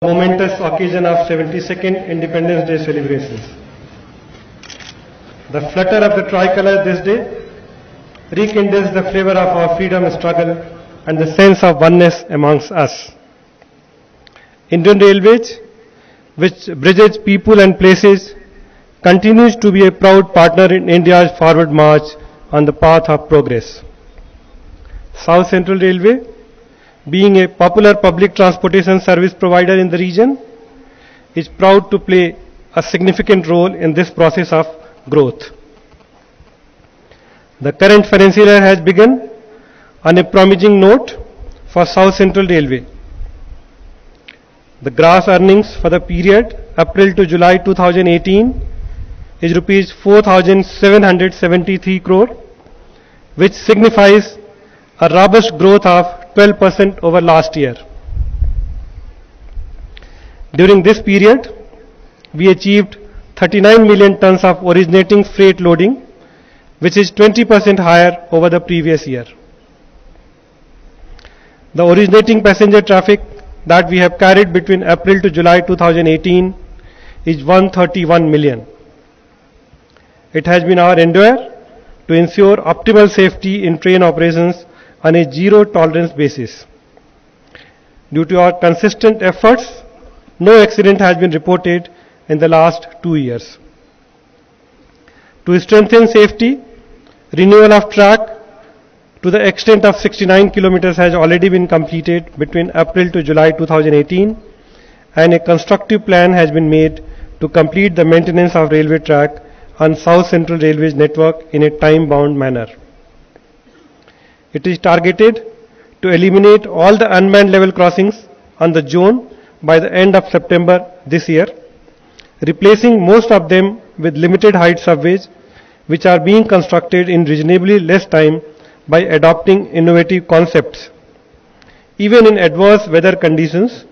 Momentous occasion of 72nd Independence Day celebrations. The flutter of the tricolor this day rekindles the flavor of our freedom struggle and the sense of oneness amongst us. Indian Railways, which bridges people and places, continues to be a proud partner in India's forward march on the path of progress. South Central Railway, being a popular public transportation service provider in the region, is proud to play a significant role in this process of growth. The current financial year has begun on a promising note for South Central Railway. The gross earnings for the period April to July 2018 is rupees 4,773 crore, which signifies a robust growth of 12% over last year. During this period, we achieved 39 million tons of originating freight loading, which is 20% higher over the previous year. The originating passenger traffic that we have carried between April to July 2018 is 131 million. It has been our endeavor to ensure optimal safety in train operations on a zero-tolerance basis. Due to our consistent efforts, no accident has been reported in the last 2 years. To strengthen safety, renewal of track to the extent of 69 kilometers has already been completed between April to July 2018, and a constructive plan has been made to complete the maintenance of railway track on South Central Railway's network in a time-bound manner. It is targeted to eliminate all the unmanned level crossings on the zone by the end of September this year, replacing most of them with limited height subways, which are being constructed in reasonably less time by adopting innovative concepts, even in adverse weather conditions,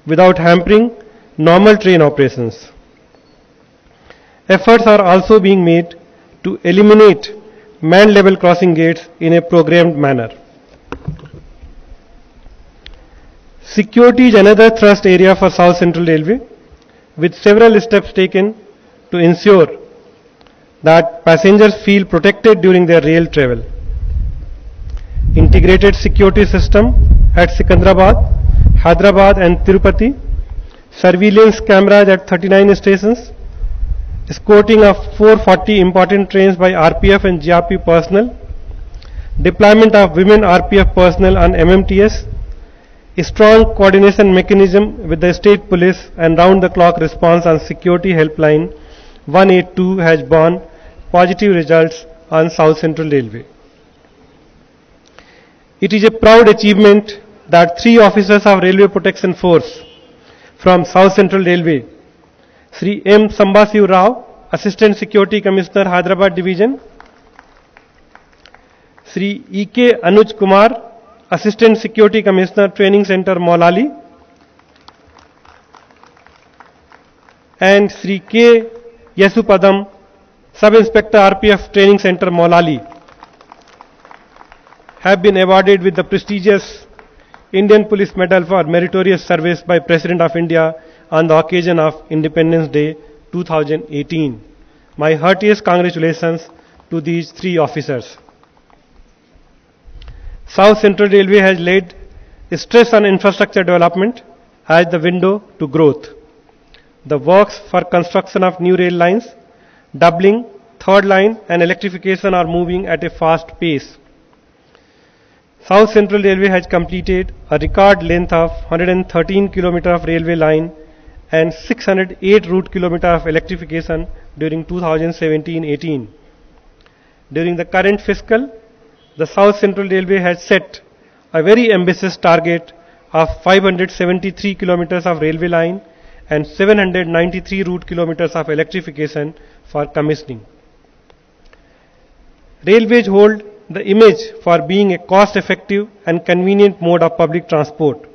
without hampering normal train operations. Efforts are also being made to eliminate manned level crossing gates in a programmed manner. Security is another thrust area for South Central Railway, with several steps taken to ensure that passengers feel protected during their rail travel. Integrated security system at Secunderabad, Hyderabad and Tirupati, surveillance cameras at 39 stations, escorting of 440 important trains by RPF and GRP personnel, deployment of women RPF personnel on MMTS, a strong coordination mechanism with the state police and round-the-clock response on security helpline 182 has borne positive results on South Central Railway. It is a proud achievement that 3 officers of Railway Protection Force from South Central Railway, Sri M. Sambasiv Rao, Assistant Security Commissioner, Hyderabad Division, Sri E.K. Anuj Kumar, Assistant Security Commissioner, Training Center, Maulali, and Sri K. Yasupadam, Sub-Inspector RPF Training Center, Maulali, have been awarded with the prestigious Indian Police Medal for Meritorious Service by President of India on the occasion of Independence Day 2018. My heartiest congratulations to these 3 officers. South Central Railway has laid stress on infrastructure development as the window to growth. The works for construction of new rail lines, doubling, third line and electrification are moving at a fast pace. South Central Railway has completed a record length of 113 km of railway line and 608 route kilometer of electrification during 2017-18. During the current fiscal, the South Central Railway has set a very ambitious target of 573 kilometers of railway line and 793 route kilometers of electrification for commissioning. Railways hold the image for being a cost-effective and convenient mode of public transport,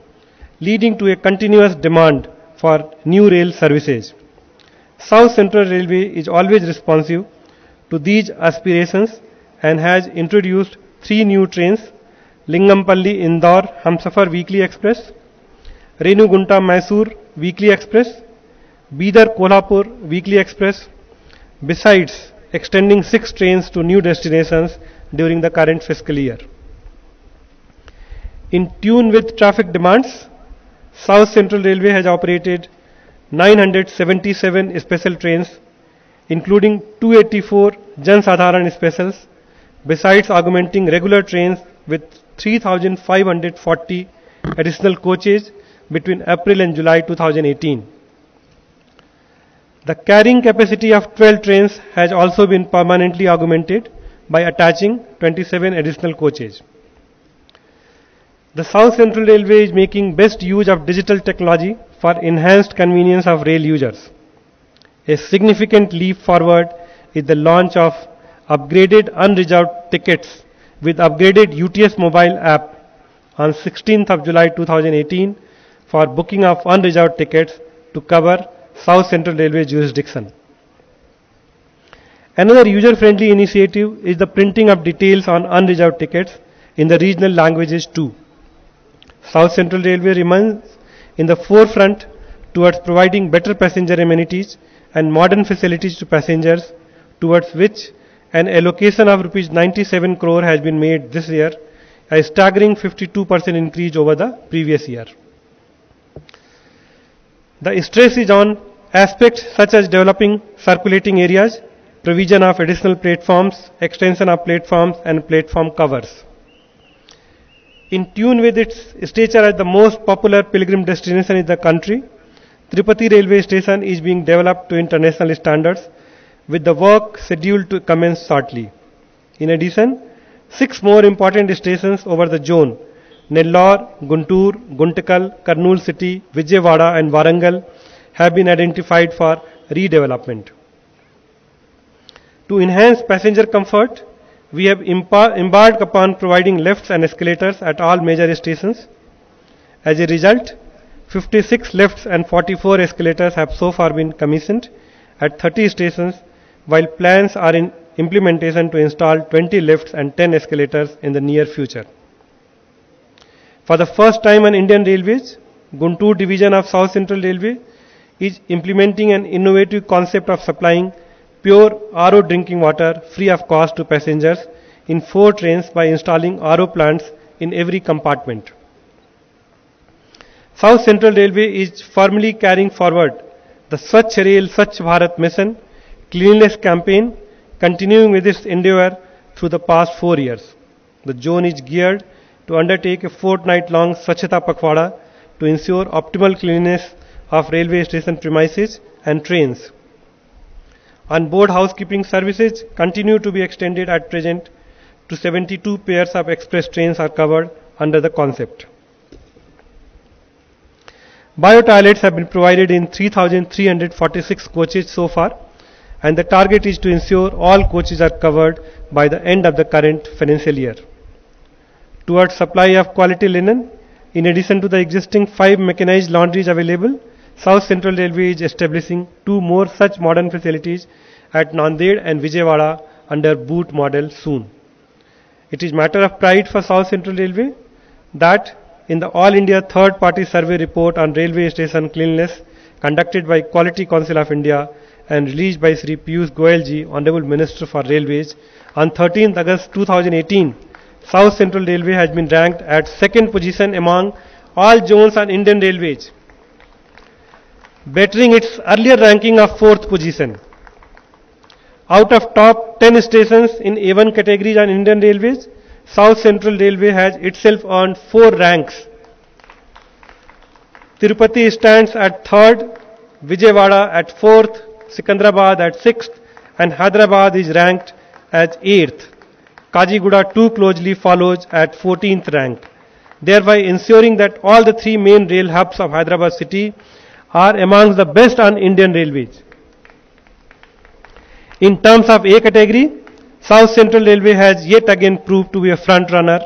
leading to a continuous demand for new rail services. South Central Railway is always responsive to these aspirations and has introduced 3 new trains, Lingampalli Indore Humsafar Weekly Express, Renu-Gunta-Mysore weekly express, Bidar-Kolhapur weekly express, besides extending 6 trains to new destinations during the current fiscal year. In tune with traffic demands, South Central Railway has operated 977 special trains, including 284 Jan Sadharan specials, besides augmenting regular trains with 3,540 additional coaches between April and July 2018. The carrying capacity of 12 trains has also been permanently augmented by attaching 27 additional coaches. The South Central Railway is making best use of digital technology for enhanced convenience of rail users. A significant leap forward is the launch of upgraded unreserved tickets with upgraded UTS mobile app on 16th of July 2018 for booking of unreserved tickets to cover South Central Railway jurisdiction. Another user-friendly initiative is the printing of details on unreserved tickets in the regional languages too. South Central Railway remains in the forefront towards providing better passenger amenities and modern facilities to passengers, towards which an allocation of Rs 97 crore has been made this year, a staggering 52% increase over the previous year. The stress is on aspects such as developing circulating areas, provision of additional platforms, extension of platforms and platform covers. In tune with its stature as the most popular pilgrim destination in the country, Tirupati railway station is being developed to international standards, with the work scheduled to commence shortly. In addition, 6 more important stations over the zone, Nellore, Guntur, Guntakal, Kurnool City, Vijayawada and Warangal, have been identified for redevelopment. To enhance passenger comfort, we have embarked upon providing lifts and escalators at all major stations. As a result, 56 lifts and 44 escalators have so far been commissioned at 30 stations, while plans are in implementation to install 20 lifts and 10 escalators in the near future. For the first time on Indian Railways, Guntur division of South Central Railway is implementing an innovative concept of supplying pure RO drinking water free of cost to passengers in 4 trains by installing RO plants in every compartment. South Central Railway is firmly carrying forward the Swachh Rail Swachh Bharat mission cleanliness campaign, continuing with its endeavor through the past 4 years. The zone is geared to undertake a fortnight-long Swachhata Pakhwada to ensure optimal cleanliness of railway station premises and trains. On-board housekeeping services continue to be extended at present to 72 pairs of express trains are covered under the concept. Bio-toilets have been provided in 3,346 coaches so far, and the target is to ensure all coaches are covered by the end of the current financial year. Towards supply of quality linen, in addition to the existing 5 mechanized laundries available, South Central Railway is establishing 2 more such modern facilities at Nanded and Vijayawada under BOOT model soon. It is matter of pride for South Central Railway that in the All India Third Party Survey Report on Railway Station Cleanliness conducted by Quality Council of India and released by Sri Piyush Goyal ji, Honorable Minister for Railways, on 13th August 2018, South Central Railway has been ranked at 2nd position among all zones on Indian Railways, bettering its earlier ranking of 4th position. Out of top 10 stations in A1 categories on Indian Railways, South Central Railway has itself earned 4 ranks. Tirupati stands at 3rd, Vijayawada at 4th, Secunderabad at 6th, and Hyderabad is ranked as 8th. Kaziguda too closely follows at 14th rank, thereby ensuring that all the 3 main rail hubs of Hyderabad city are amongst the best on Indian Railways. In terms of A category, South Central Railway has yet again proved to be a front runner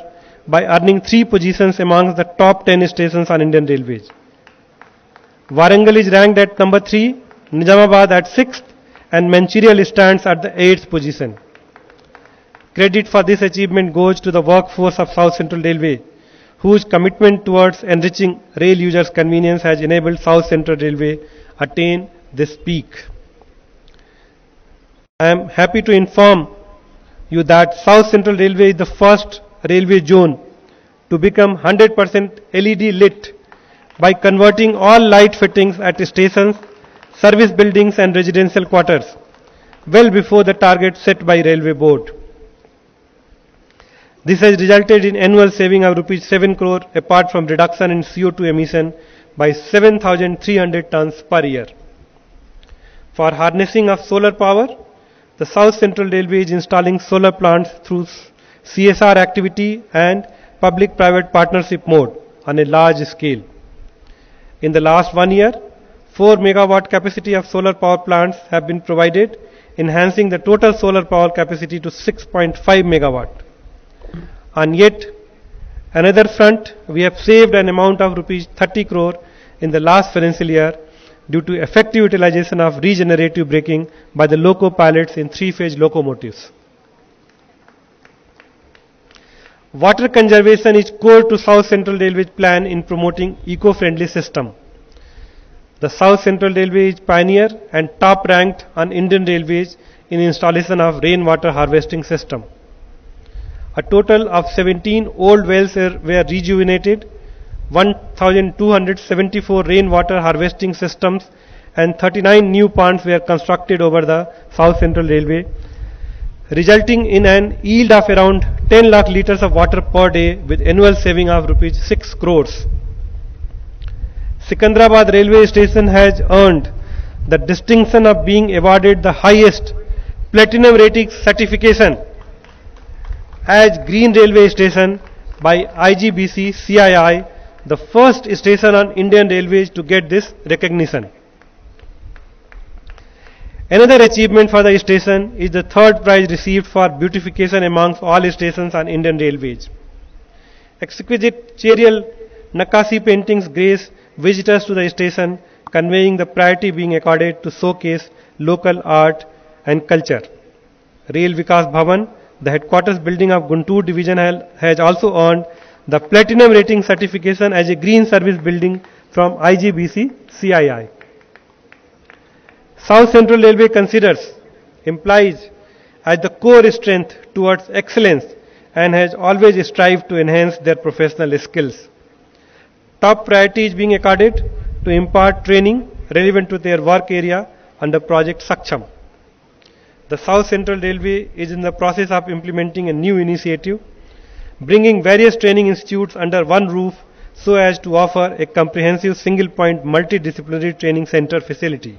by earning 3 positions amongst the top 10 stations on Indian Railways. Warangal is ranked at number 3, Nizamabad at 6th, and Mancherial stands at the 8th position. Credit for this achievement goes to the workforce of South Central Railway, whose commitment towards enriching rail users' convenience has enabled South Central Railway attain this peak. I am happy to inform you that South Central Railway is the first railway zone to become 100% LED lit by converting all light fittings at stations, service buildings and residential quarters well before the target set by Railway Board. This has resulted in annual saving of rupees 7 crore apart from reduction in CO2 emission by 7,300 tons per year. For harnessing of solar power, the South Central Railway is installing solar plants through CSR activity and public-private partnership mode on a large scale. In the last 1 year, 4 megawatt capacity of solar power plants have been provided, enhancing the total solar power capacity to 6.5 megawatt. On yet another front, we have saved an amount of rupees 30 crore in the last financial year due to effective utilization of regenerative braking by the loco pilots in 3-phase locomotives. Water conservation is core to South Central Railway's plan in promoting eco-friendly system. The South Central Railway is pioneer and top ranked on Indian Railways in installation of rainwater harvesting system. A total of 17 old wells were rejuvenated, 1,274 rainwater harvesting systems and 39 new ponds were constructed over the South Central Railway, resulting in an yield of around 10 lakh litres of water per day with annual saving of rupees 6 crores. Sikandrabad railway station has earned the distinction of being awarded the highest platinum rating certification as Green Railway Station by IGBC CII, the first station on Indian Railways to get this recognition. Another achievement for the station is the third prize received for beautification amongst all stations on Indian Railways. Exquisite Cherial Nakasi paintings grace visitors to the station, conveying the priority being accorded to showcase local art and culture. Rail Vikas Bhavan, the headquarters building of Guntur division, has also earned the platinum rating certification as a green service building from IGBC CII. South Central Railway considers employees as the core strength towards excellence and has always strived to enhance their professional skills. Top priority is being accorded to impart training relevant to their work area under Project Saksham. The South Central Railway is in the process of implementing a new initiative, bringing various training institutes under one roof so as to offer a comprehensive single-point multidisciplinary training center facility.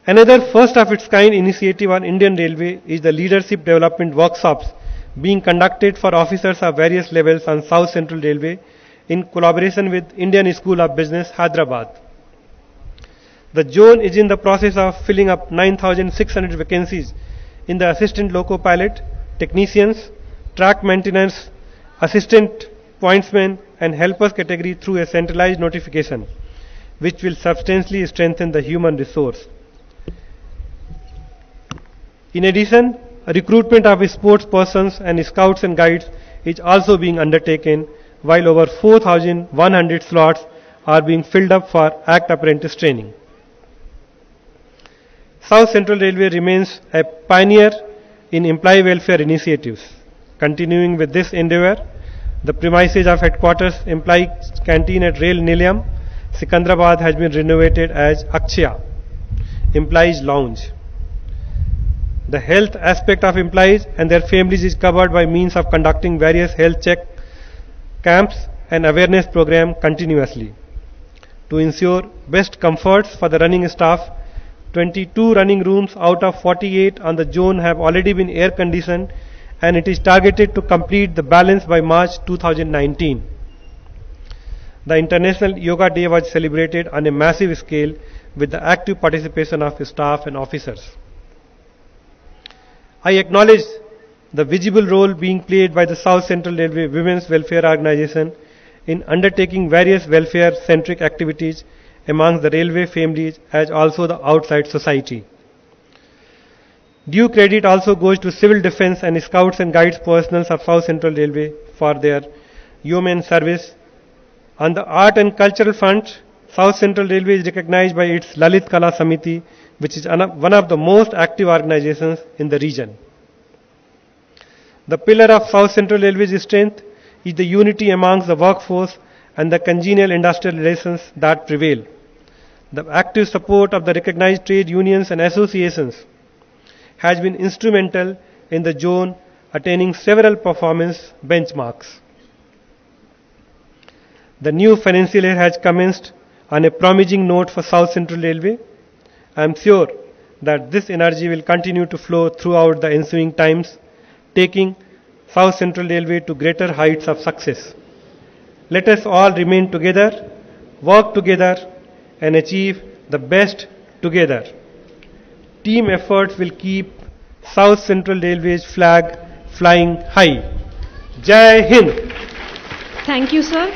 Another first-of-its-kind initiative on Indian Railway is the leadership development workshops being conducted for officers of various levels on South Central Railway in collaboration with Indian School of Business, Hyderabad. The zone is in the process of filling up 9,600 vacancies in the assistant loco pilot, technicians, track maintenance, assistant pointsmen and helpers category through a centralized notification, which will substantially strengthen the human resource. In addition, recruitment of sports persons and scouts and guides is also being undertaken, while over 4,100 slots are being filled up for ACT apprentice training. South Central Railway remains a pioneer in employee welfare initiatives. Continuing with this endeavour, the premises of headquarters employee canteen at Rail Nilayam, Sikandrabad has been renovated as Akshaya, Employees Lounge. The health aspect of employees and their families is covered by means of conducting various health check camps and awareness program continuously. To ensure best comforts for the running staff, 22 running rooms out of 48 on the zone have already been air conditioned, and it is targeted to complete the balance by March 2019. The International Yoga Day was celebrated on a massive scale with the active participation of staff and officers. I acknowledge the visible role being played by the South Central Railway Women's Welfare Organization in undertaking various welfare-centric activities among the railway families as also the outside society. Due credit also goes to Civil Defence and Scouts and Guides personnel of South Central Railway for their yeoman service. On the art and cultural front, South Central Railway is recognized by its Lalit Kala Samiti, which is one of the most active organizations in the region. The pillar of South Central Railway's strength is the unity amongst the workforce and the congenial industrial relations that prevail. The active support of the recognized trade unions and associations has been instrumental in the zone attaining several performance benchmarks. The new financial year has commenced on a promising note for South Central Railway. I am sure that this energy will continue to flow throughout the ensuing times, taking South Central Railway to greater heights of success. Let us all remain together, work together, and achieve the best together. Team efforts will keep South Central Railway's flag flying high. Jai Hind! Thank you, sir.